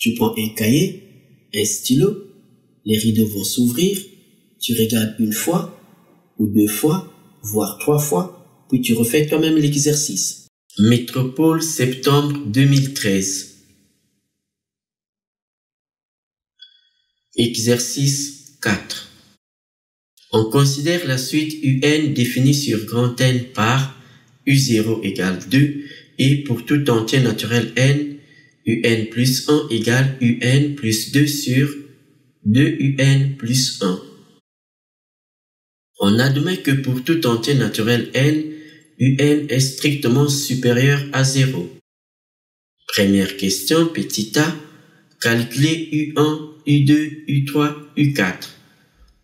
Tu prends un cahier, un stylo, les rideaux vont s'ouvrir, tu regardes une fois, ou deux fois, voire trois fois, puis tu refais toi-même l'exercice. Métropole, septembre 2013. Exercice 4. On considère la suite UN définie sur grand N par U0 égale 2 et pour tout entier naturel N, UN plus 1 égale UN plus 2 sur 2 UN plus 1. On admet que pour tout entier naturel N, UN est strictement supérieur à 0. Première question, petit a, calculer U1, U2, U3, U4.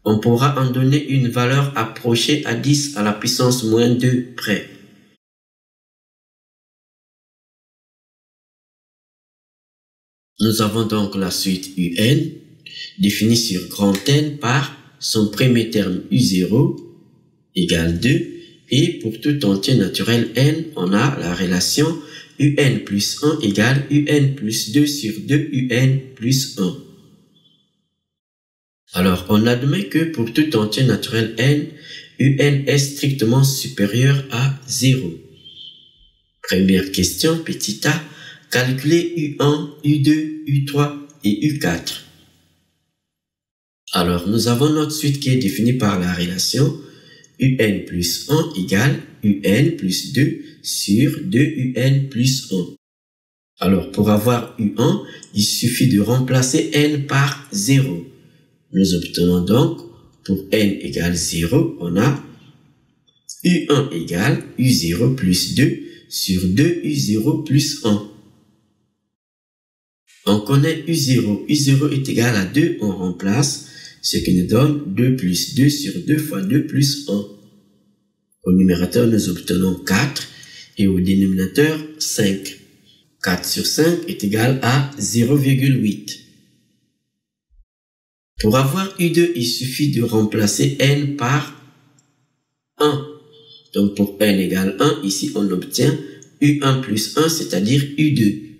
On pourra en donner une valeur approchée à 10 à la puissance moins 2 près. Nous avons donc la suite UN, définie sur grand N par son premier terme U0 égale 2, et pour tout entier naturel N, on a la relation UN plus 1 égale UN plus 2 sur 2 UN plus 1. Alors, on admet que pour tout entier naturel N, UN est strictement supérieur à 0. Première question, petit a, calculer U1, U2, U3 et U4. Alors, nous avons notre suite qui est définie par la relation UN plus 1 égale UN plus 2 sur 2 UN plus 1. Alors, pour avoir U1, il suffit de remplacer N par 0. Nous obtenons donc, pour N égale 0, on a U1 égale U0 plus 2 sur 2 U0 plus 1. On connaît U0. U0 est égal à 2, on remplace, ce qui nous donne 2 plus 2 sur 2 fois 2 plus 1. Au numérateur, nous obtenons 4 et au dénominateur, 5. 4 sur 5 est égal à 0,8. Pour avoir U2, il suffit de remplacer N par 1. Donc pour N égale 1, ici on obtient U1 plus 1, c'est-à-dire U2.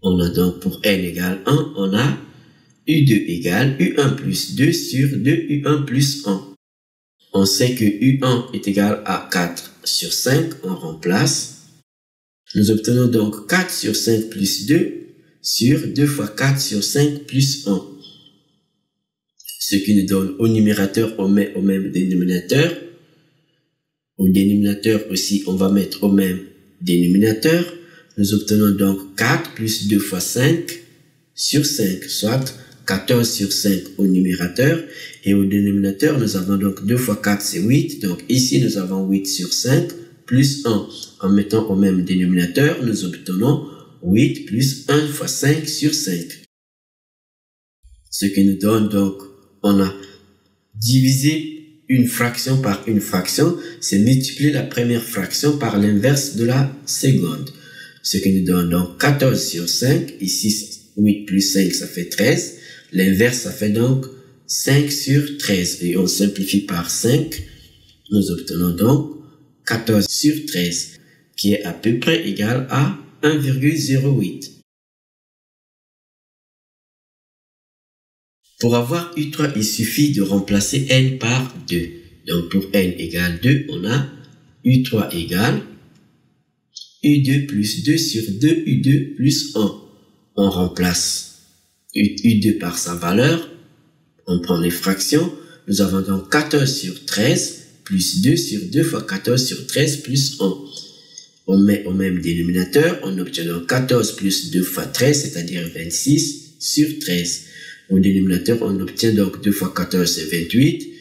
On a donc pour N égale 1, on a U2 égale U1 plus 2 sur 2 U1 plus 1. On sait que U1 est égal à 4 sur 5, on remplace. Nous obtenons donc 4 sur 5 plus 2 sur 2 fois 4 sur 5 plus 1. Ce qui nous donne au numérateur, on met au même dénominateur. Au dénominateur aussi, on va mettre au même dénominateur. Nous obtenons donc 4 plus 2 fois 5 sur 5, soit 14 sur 5 au numérateur. Et au dénominateur, nous avons donc 2 fois 4, c'est 8. Donc ici, nous avons 8 sur 5 plus 1. En mettant au même dénominateur, nous obtenons 8 plus 1 fois 5 sur 5. Ce qui nous donne donc, on a divisé une fraction par une fraction, c'est multiplier la première fraction par l'inverse de la seconde. Ce qui nous donne donc 14 sur 5, ici 8 plus 5 ça fait 13, l'inverse ça fait donc 5 sur 13 et on simplifie par 5, nous obtenons donc 14 sur 13 qui est à peu près égal à 1,08. Pour avoir U3, il suffit de remplacer N par 2. Donc pour N égale 2, on a U3 égale U2 plus 2 sur 2 U2 plus 1. On remplace U2 par sa valeur. On prend les fractions. Nous avons donc 14 sur 13 plus 2 sur 2 fois 14 sur 13 plus 1. On met au même dénominateur. On obtient donc 14 plus 2 fois 13, c'est-à-dire 26 sur 13. Au dénominateur, on obtient donc 2 fois 14, c'est 28,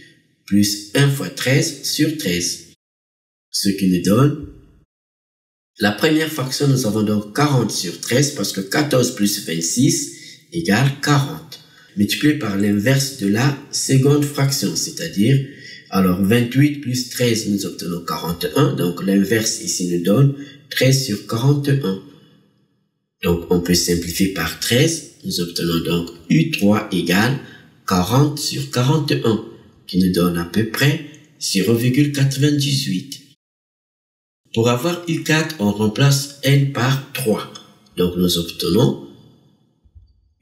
plus 1 fois 13 sur 13. Ce qui nous donne, la première fraction, nous avons donc 40 sur 13, parce que 14 plus 26 égale 40. Multiplié par l'inverse de la seconde fraction, c'est-à-dire, alors 28 plus 13, nous obtenons 41, donc l'inverse ici nous donne 13 sur 41. Donc, on peut simplifier par 13. Nous obtenons donc U3 égale 40 sur 41, qui nous donne à peu près 0,98. Pour avoir U4, 4, on remplace N par 3. Donc nous obtenons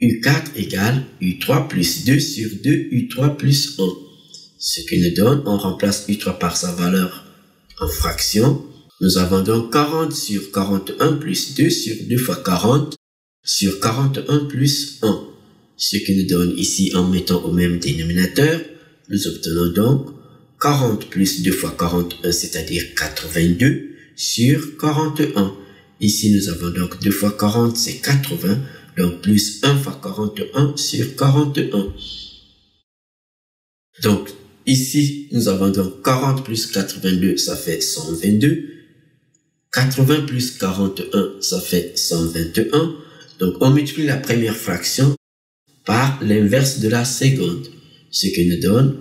U4 égale U3 plus 2 sur 2 U3 plus 1. Ce qui nous donne, on remplace U3 par sa valeur en fraction. Nous avons donc 40 sur 41 plus 2 sur 2 fois 40 sur 41 plus 1. Ce qui nous donne ici, en mettant au même dénominateur, nous obtenons donc 40 plus 2 fois 41, c'est-à-dire 82 sur 41. Ici, nous avons donc 2 fois 40, c'est 80. Donc, plus 1 fois 41 sur 41. Donc, ici, nous avons donc 40 plus 82, ça fait 122. 80 plus 41, ça fait 121. Donc, on multiplie la première fraction par l'inverse de la seconde. Ce qui nous donne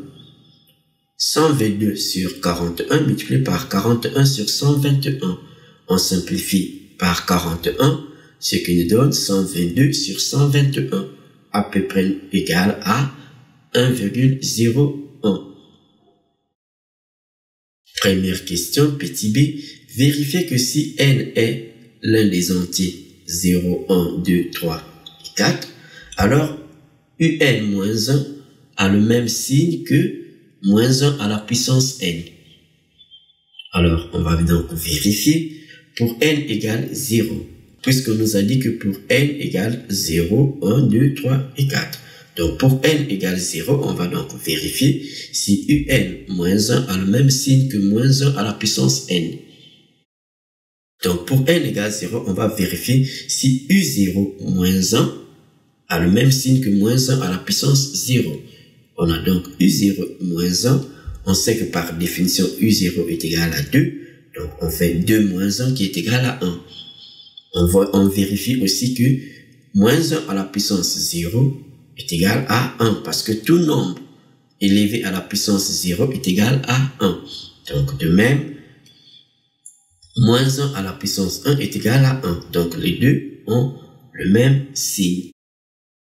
122 sur 41 multiplié par 41 sur 121. On simplifie par 41. Ce qui nous donne 122 sur 121, à peu près égal à 1,01. Première question, petit b, vérifiez que si n est l'un des entiers 0, 1, 2, 3 et 4, alors un moins 1 a le même signe que moins 1 à la puissance n. Alors, on va donc vérifier pour n égale 0. Puisqu'on nous a dit que pour n égale 0, 1, 2, 3 et 4. Donc, pour n égale 0, on va donc vérifier si un moins 1 a le même signe que moins 1 à la puissance n. Donc, pour n égale 0, on va vérifier si u0 moins 1 a le même signe que moins 1 à la puissance 0. On a donc u0 moins 1. On sait que par définition, u0 est égal à 2. Donc, on fait 2 moins 1 qui est égal à 1. On vérifie aussi que moins 1 à la puissance 0 est égal à 1 parce que tout nombre élevé à la puissance 0 est égal à 1. Donc, de même, moins 1 à la puissance 1 est égal à 1. Donc, les deux ont le même signe.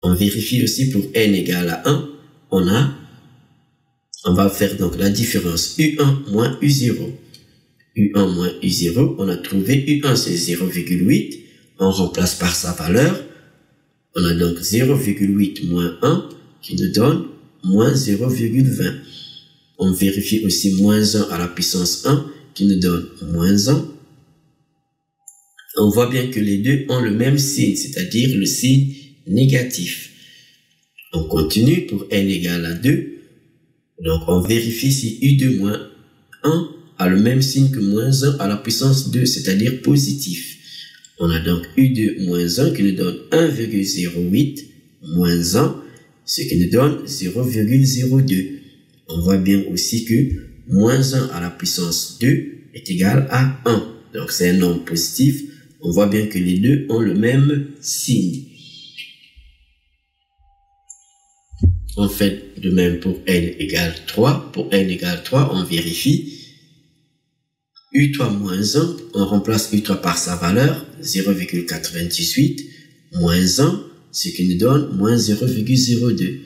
On vérifie aussi pour n égale à 1, on va faire donc la différence U1 moins U0. U1 moins U0, on a trouvé U1 c'est 0,8, on remplace par sa valeur, on a donc 0,8 moins 1 qui nous donne moins 0,20. On vérifie aussi moins 1 à la puissance 1 qui nous donne moins 1. On voit bien que les deux ont le même signe, c'est-à-dire le signe négatif. On continue pour n égale à 2. Donc on vérifie si U2 moins 1 a le même signe que moins 1 à la puissance 2, c'est-à-dire positif. On a donc U2 moins 1 qui nous donne 1,08 moins 1, ce qui nous donne 0,02. On voit bien aussi que moins 1 à la puissance 2 est égal à 1. Donc c'est un nombre positif. On voit bien que les deux ont le même signe. On fait de même pour n égale 3. Pour n égale 3, on vérifie. U3 moins 1, on remplace U3 par sa valeur, 0,98, moins 1, ce qui nous donne moins 0,02.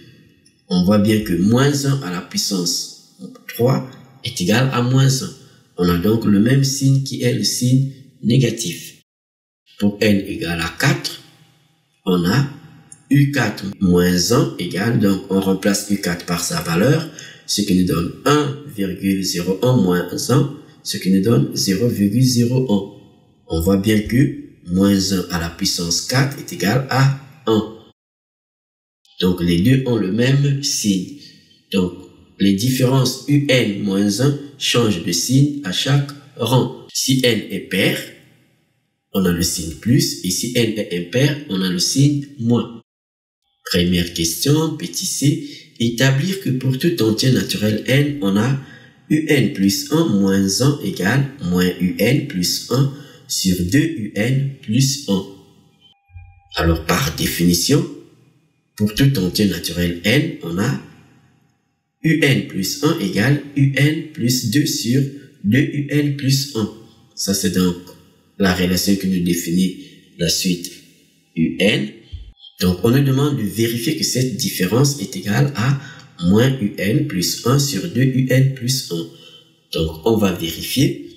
On voit bien que moins 1 à la puissance 3 est égal à moins 1. On a donc le même signe qui est le signe négatif. Pour n égale à 4, on a U4 moins 1 égale, donc on remplace U4 par sa valeur, ce qui nous donne 1,01 moins 1, ce qui nous donne 0,01. On voit bien que moins 1 à la puissance 4 est égal à 1. Donc les deux ont le même signe. Donc les différences UN moins 1 changent de signe à chaque rang. Si n est pair, on a le signe plus, et si n est impair, on a le signe moins. Première question, petit c, établir que pour tout entier naturel n, on a un plus 1 moins 1 égale moins un plus 1 sur 2 un plus 1. Alors, par définition, pour tout entier naturel n, on a un plus 1 égale un plus 2 sur 2 un plus 1. Ça, c'est donc la relation que nous définit la suite un. Donc, on nous demande de vérifier que cette différence est égale à moins un plus 1 sur 2 un plus 1. Donc, on va vérifier.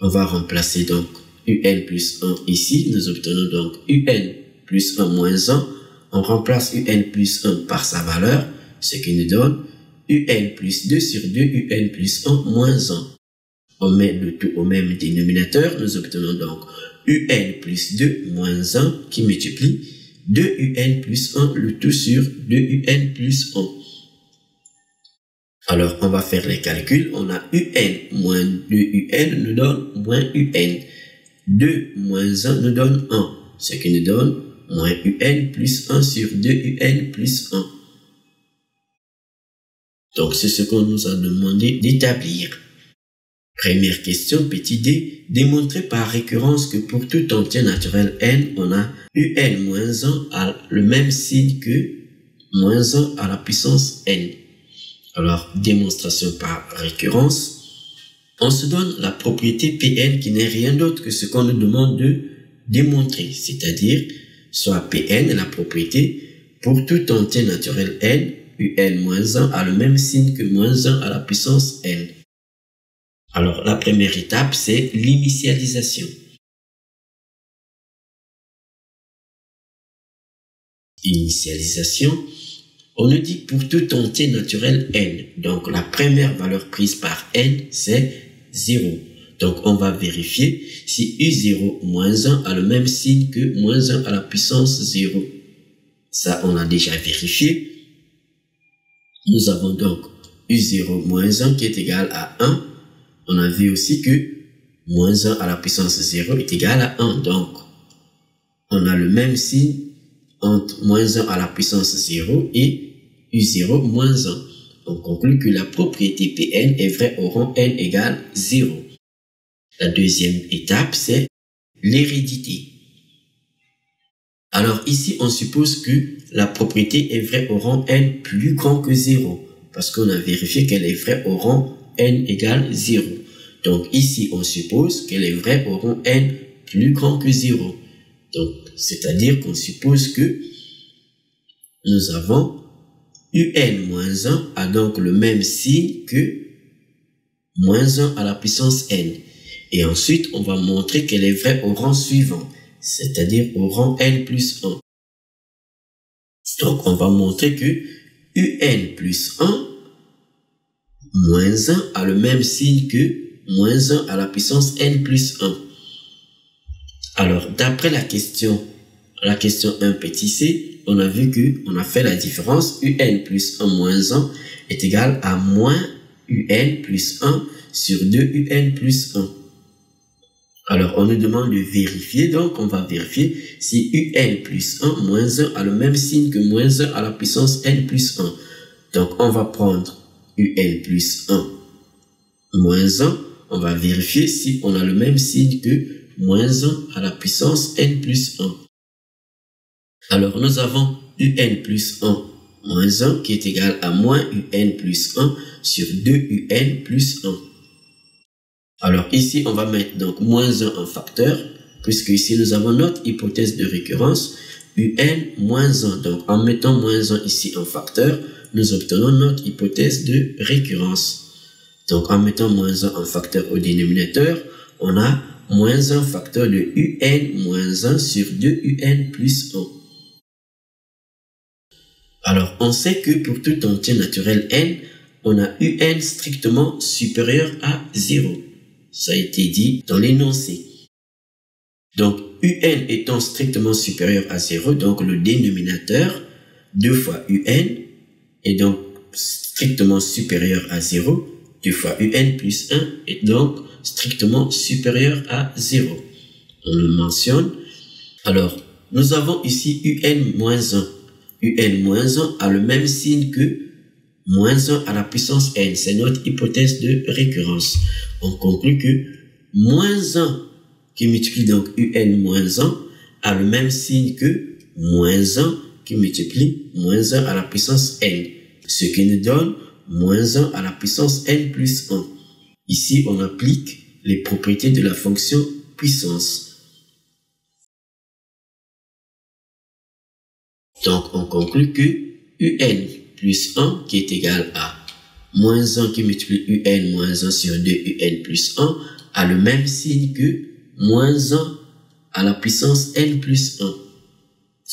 On va remplacer donc un plus 1 ici. Nous obtenons donc un plus 1 moins 1. on remplace un plus 1 par sa valeur, ce qui nous donne un plus 2 sur 2, un plus 1 moins 1. On met le tout au même dénominateur, nous obtenons donc un plus 2 moins 1 qui multiplie 2un plus 1, le tout sur 2un plus 1. Alors, on va faire les calculs. On a un moins 2un nous donne moins un. 2 moins 1 nous donne 1, ce qui nous donne moins un plus 1 sur 2un plus 1. Donc, c'est ce qu'on nous a demandé d'établir. Première question, petit d, démontrer par récurrence que pour tout entier naturel n, on a un moins 1 a le même signe que moins 1 à la puissance n. Alors, démonstration par récurrence. On se donne la propriété Pn qui n'est rien d'autre que ce qu'on nous demande de démontrer, c'est-à-dire soit Pn est la propriété pour tout entier naturel n, un-1 a le même signe que moins 1 à la puissance n. Alors, la première étape, c'est l'initialisation. Initialisation, on nous dit pour tout entier naturel n. Donc, la première valeur prise par n, c'est 0. Donc, on va vérifier si u0 moins 1 a le même signe que moins 1 à la puissance 0. Ça, on a déjà vérifié. Nous avons donc u0 moins 1 qui est égal à 1. On a vu aussi que moins 1 à la puissance 0 est égal à 1. Donc, on a le même signe entre moins 1 à la puissance 0 et u0 moins 1. On conclut que la propriété Pn est vraie au rang n égale 0. La deuxième étape, c'est l'hérédité. Alors ici, on suppose que la propriété est vraie au rang n plus grand que 0, parce qu'on a vérifié qu'elle est vraie au rang n égale 0. Donc ici, on suppose qu'elle est vraie au rang n plus grand que 0. Donc, c'est-à-dire qu'on suppose que nous avons un-1 a donc le même signe que moins 1 à la puissance n. Et ensuite, on va montrer qu'elle est vraie au rang suivant, c'est-à-dire au rang n plus 1. Donc, on va montrer que un plus 1 moins 1 a le même signe que moins 1 à la puissance n plus 1. Alors, d'après la question 1 petit c, on a vu qu'on a fait la différence. Un plus 1 moins 1 est égal à moins un plus 1 sur 2 un plus 1. Alors, on nous demande de vérifier. Donc, on va vérifier si un plus 1 moins 1 a le même signe que moins 1 à la puissance n plus 1. Donc, on va prendre un plus 1 moins 1. On va vérifier si on a le même signe que moins 1 à la puissance n plus 1. Alors, nous avons un plus 1 moins 1 qui est égal à moins un plus 1 sur 2 un plus 1. Alors, ici, on va mettre donc moins 1 en facteur, puisque ici, nous avons notre hypothèse de récurrence, un moins 1. Donc, en mettant moins 1 ici en facteur, nous obtenons notre hypothèse de récurrence. Donc, en mettant moins 1 en facteur au dénominateur, on a moins 1 facteur de un moins 1 sur 2 un plus 1. Alors, on sait que pour tout entier naturel n, on a un strictement supérieur à 0. Ça a été dit dans l'énoncé. Donc, un étant strictement supérieur à 0, donc le dénominateur, 2 fois un, est donc strictement supérieur à 0, 2 fois un plus 1 est donc strictement supérieur à 0. On le mentionne. Alors, nous avons ici un moins 1. Un moins 1 a le même signe que moins 1 à la puissance n. C'est notre hypothèse de récurrence. On conclut que moins 1 qui multiplie donc un moins 1 a le même signe que moins 1 qui multiplie moins 1 à la puissance n. Ce qui nous donne moins 1 à la puissance n plus 1. Ici, on applique les propriétés de la fonction puissance. Donc, on conclut que un plus 1 qui est égal à moins 1 qui multiplie un moins 1 sur 2 un plus 1 a le même signe que moins 1 à la puissance n plus 1.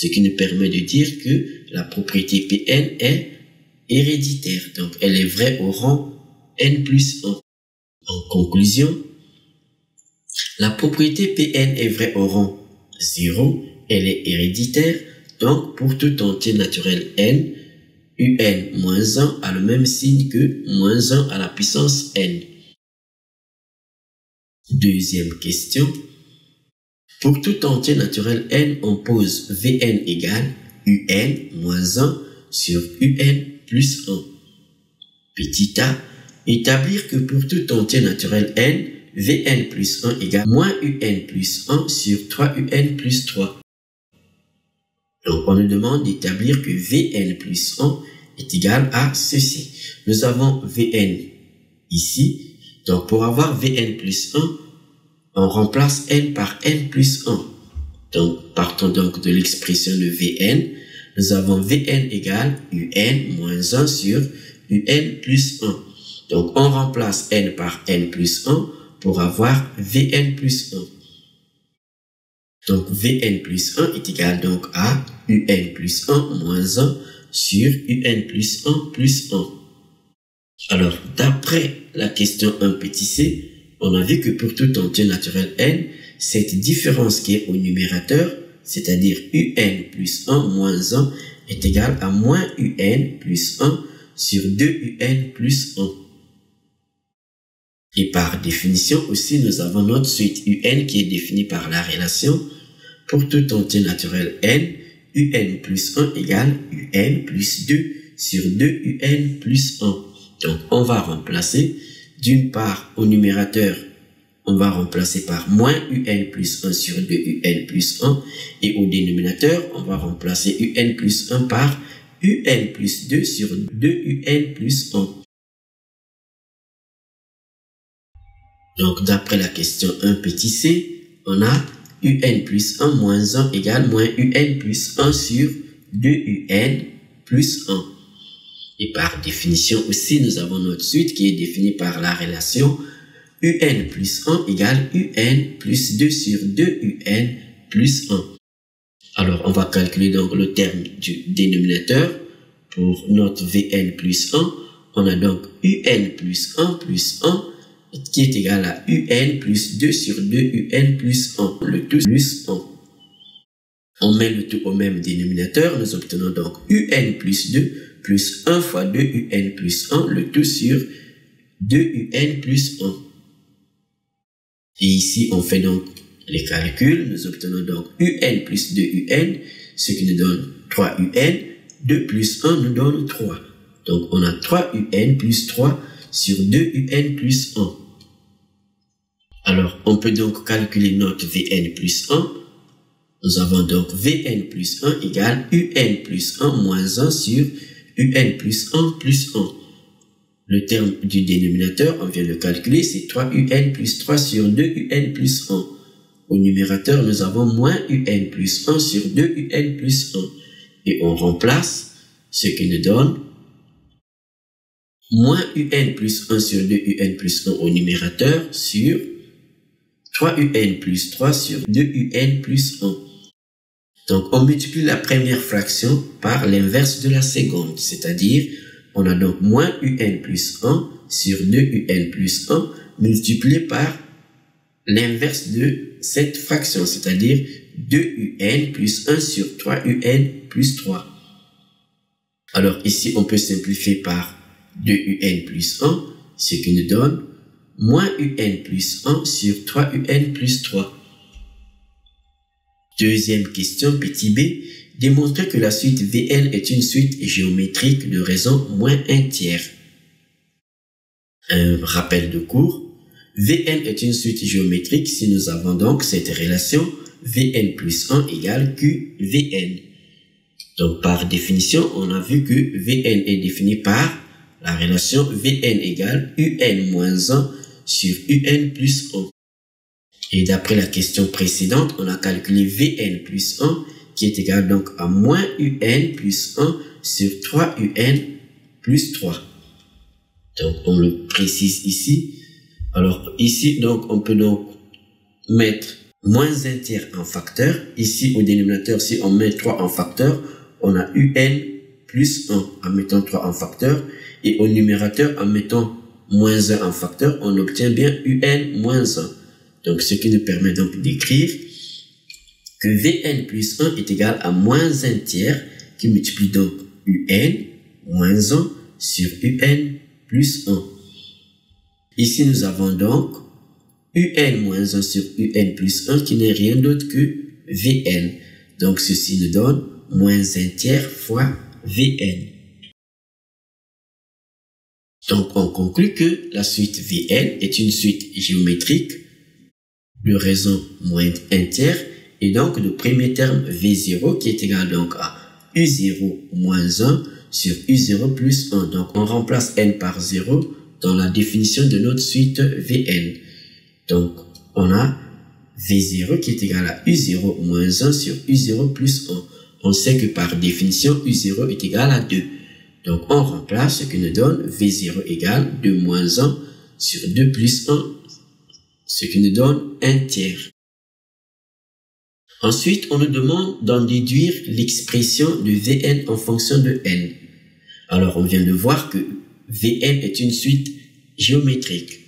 ce qui nous permet de dire que la propriété Pn est héréditaire. Donc, elle est vraie au rang n plus 1. En conclusion, la propriété Pn est vraie au rang 0, elle est héréditaire, donc pour tout entier naturel n, un moins 1 a le même signe que moins 1 à la puissance n. Deuxième question. Pour tout entier naturel n, on pose Vn égale un moins 1 sur un plus 1. Petit a, établir que pour tout entier naturel n, Vn plus 1 égale moins un plus 1 sur 3un plus 3. Donc, on nous demande d'établir que Vn plus 1 est égal à ceci. Nous avons Vn ici. Donc, pour avoir Vn plus 1, on remplace n par n plus 1. Donc, partons donc de l'expression de Vn. Nous avons Vn égale un moins 1 sur un plus 1. Donc, on remplace n par n plus 1 pour avoir Vn plus 1. Donc, Vn plus 1 est égal donc à un plus 1 moins 1 sur un plus 1 plus 1. Alors, d'après la question 1 petit c, on a vu que pour tout entier naturel n, cette différence qui est au numérateur, c'est-à-dire un plus 1 moins 1, est égale à moins un plus 1 sur 2un plus 1. Et par définition aussi, nous avons notre suite un qui est définie par la relation pour tout entier naturel n, un plus 1 égale un plus 2 sur 2un plus 1. Donc, on va remplacer, d'une part, au numérateur, on va remplacer par moins un plus 1 sur 2un plus 1. Et au dénominateur, on va remplacer un plus 1 par un plus 2 sur 2un plus 1. Donc, d'après la question 1 petit c, on a un plus 1 moins 1 égale moins un plus 1 sur 2un plus 1. Et par définition aussi, nous avons notre suite qui est définie par la relation un plus 1 égale un plus 2 sur 2un plus 1. Alors, on va calculer donc le terme du dénominateur. Pour notre Vn plus 1, on a donc un plus 1 qui est égal à un plus 2 sur 2un plus 1, le tout plus 1. On met le tout au même dénominateur, nous obtenons donc un plus 2 plus 1 fois 2un plus 1, le tout sur 2un plus 1. Et ici, on fait donc les calculs, nous obtenons donc un plus 2un, ce qui nous donne 3un, 2 plus 1 nous donne 3. Donc, on a 3un plus 3 sur 2un plus 1. Alors, on peut donc calculer notre Vn plus 1. Nous avons donc Vn plus 1 égale un plus 1 moins 1 sur un plus 1 plus 1. Le terme du dénominateur, on vient de le calculer, c'est 3un plus 3 sur 2un plus 1. Au numérateur, nous avons moins un plus 1 sur 2un plus 1. Et on remplace ce qui nous donne moins un plus 1 sur 2un plus 1 au numérateur sur 3un plus 3 sur 2un plus 1. Donc, on multiplie la première fraction par l'inverse de la seconde, c'est-à-dire, on a donc moins un plus 1 sur 2un plus 1 multiplié par l'inverse de cette fraction, c'est-à-dire 2un plus 1 sur 3un plus 3. Alors, ici, on peut simplifier par 2un plus 1, ce qui nous donne moins un plus 1 sur 3un plus 3. Deuxième question, petit b. Démontrer que la suite Vn est une suite géométrique de raison moins 1 tiers. Un rappel de cours. Vn est une suite géométrique si nous avons donc cette relation Vn plus 1 égale QVn. Donc, par définition, on a vu que Vn est défini par la relation Vn égale un moins 1 sur un plus 1. Et d'après la question précédente, on a calculé Vn plus 1 qui est égal donc à moins un plus 1 sur 3un plus 3. Donc, on le précise ici. Alors, ici, donc, on peut donc mettre moins un tiers en facteur. Ici, au dénominateur, si on met 3 en facteur, on a un plus 1 en mettant 3 en facteur. Et au numérateur, en mettant moins 1 en facteur, on obtient bien un moins 1. Donc, ce qui nous permet donc d'écrire que Vn plus 1 est égal à moins un tiers qui multiplie donc un moins 1 sur un plus 1. Ici, nous avons donc un moins 1 sur un plus 1 qui n'est rien d'autre que Vn. Donc, ceci nous donne moins un tiers fois Vn. Donc, on conclut que la suite Vn est une suite géométrique de raison moins un tiers et donc le premier terme V0 qui est égal donc à U0 moins 1 sur U0 plus 1. Donc, on remplace n par 0 dans la définition de notre suite Vn. Donc, on a V0 qui est égal à U0 moins 1 sur U0 plus 1. On sait que par définition, U0 est égal à 2. Donc, on remplace ce qui nous donne V0 égale 2 moins 1 sur 2 plus 1, ce qui nous donne un tiers. Ensuite, on nous demande d'en déduire l'expression de Vn en fonction de n. Alors, on vient de voir que Vn est une suite géométrique.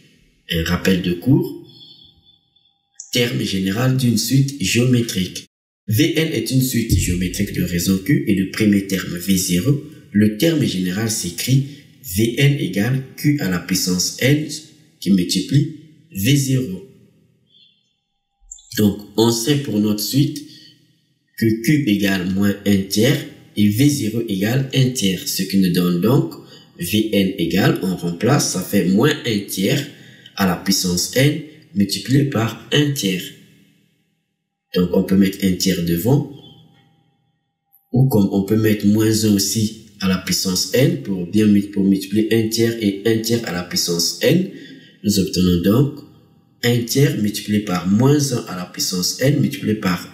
Un rappel de cours. Terme général d'une suite géométrique. Vn est une suite géométrique de raison Q et le premier terme V0. Le terme général s'écrit Vn égale Q à la puissance n qui multiplie V0. Donc, on sait pour notre suite que Q égale moins 1 tiers et V0 égale 1 tiers. Ce qui nous donne donc Vn égale, on remplace, ça fait moins 1 tiers à la puissance n multiplié par 1 tiers. Donc, on peut mettre 1 tiers devant. Ou comme on peut mettre moins 1 aussi à la puissance n pour multiplier 1 tiers et 1 tiers à la puissance n. Nous obtenons donc 1 tiers multiplié par moins 1 à la puissance n multiplié par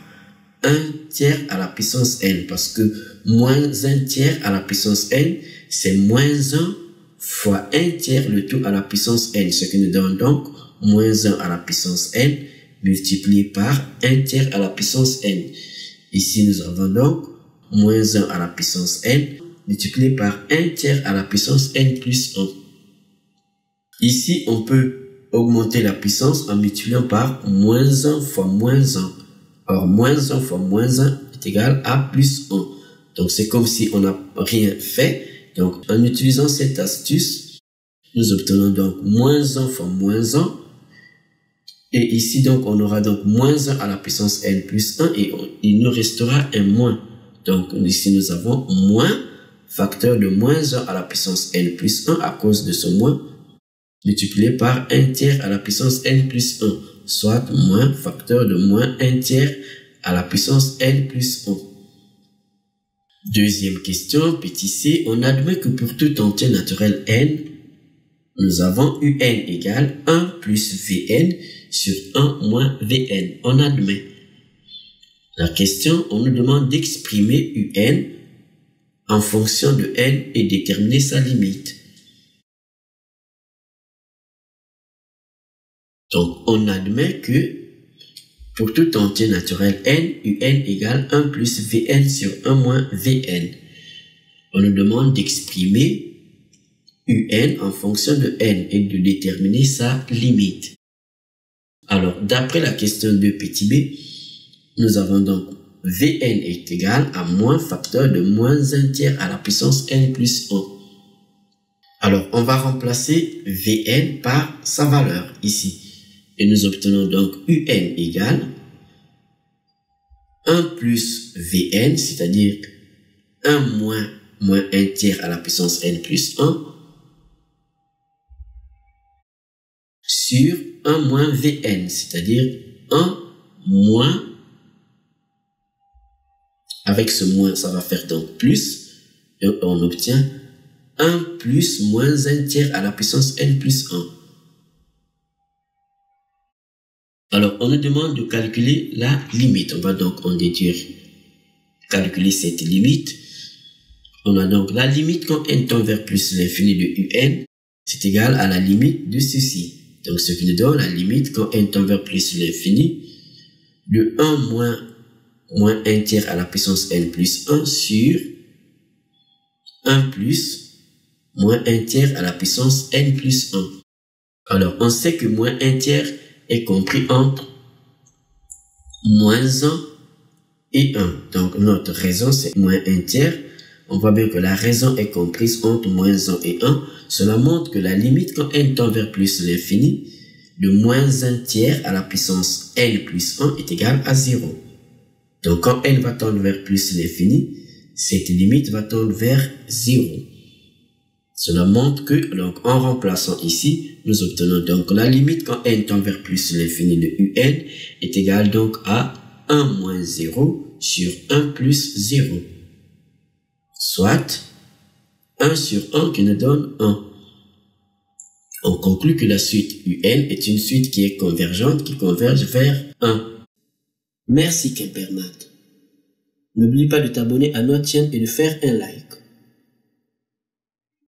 1 tiers à la puissance n. Parce que moins 1 tiers à la puissance n, c'est moins 1 fois 1 tiers le tout à la puissance n. Ce qui nous donne donc moins 1 à la puissance n multiplié par 1 tiers à la puissance n. Ici, nous avons donc moins 1 à la puissance n multiplié par 1 tiers à la puissance n plus 1. Ici, on peut augmenter la puissance en multipliant par moins 1 fois moins 1. Or, moins 1 fois moins 1 est égal à plus 1. Donc, c'est comme si on n'a rien fait. Donc, en utilisant cette astuce, nous obtenons donc moins 1 fois moins 1. Et ici, donc, on aura donc moins 1 à la puissance n plus 1 et il nous restera un moins. Donc, ici, nous avons moins facteur de moins 1 à la puissance n plus 1 à cause de ce moins multiplié par 1 tiers à la puissance n plus 1, soit moins facteur de moins 1 tiers à la puissance n plus 1. Deuxième question, petit c, on admet que pour tout entier naturel n, nous avons un égale 1 plus Vn sur 1 moins Vn. On admet. La question, on nous demande d'exprimer un en fonction de n et déterminer sa limite. Donc, on admet que pour tout entier naturel n, un égale 1 plus Vn sur 1 moins Vn. On nous demande d'exprimer un en fonction de n et de déterminer sa limite. Alors, d'après la question de petit b, nous avons donc Vn est égal à moins facteur de moins 1 tiers à la puissance n plus 1. Alors, on va remplacer Vn par sa valeur ici. Et nous obtenons donc un égale 1 plus Vn, c'est-à-dire 1 moins 1 tiers à la puissance n plus 1 sur 1 moins Vn, c'est-à-dire 1 moins, avec ce moins, ça va faire donc plus, et on obtient 1 plus moins 1 tiers à la puissance n plus 1. Alors, on nous demande de calculer la limite. On va donc en déduire, calculer cette limite. On a donc la limite quand n tend vers plus l'infini de un, c'est égal à la limite de ceci. Donc, ce qui nous donne la limite quand n tend vers plus l'infini de 1 moins 1 tiers à la puissance n plus 1 sur 1 plus moins 1 tiers à la puissance n plus 1. Alors, on sait que moins 1 tiers est compris entre moins 1 et 1. Donc, notre raison, c'est moins 1 tiers. On voit bien que la raison est comprise entre moins 1 et 1. Cela montre que la limite, quand n tend vers plus l'infini, de moins 1 tiers à la puissance n plus 1 est égale à 0. Donc, quand n va tendre vers plus l'infini, cette limite va tendre vers 0. Cela montre que, donc, en remplaçant ici, nous obtenons donc la limite quand n tend vers plus l'infini de un est égale donc à 1 moins 0 sur 1 plus 0. Soit 1 sur 1 qui nous donne 1. On conclut que la suite un est une suite qui est convergente, qui converge vers 1. Merci Quimpermat. N'oublie pas de t'abonner à notre chaîne et de faire un like.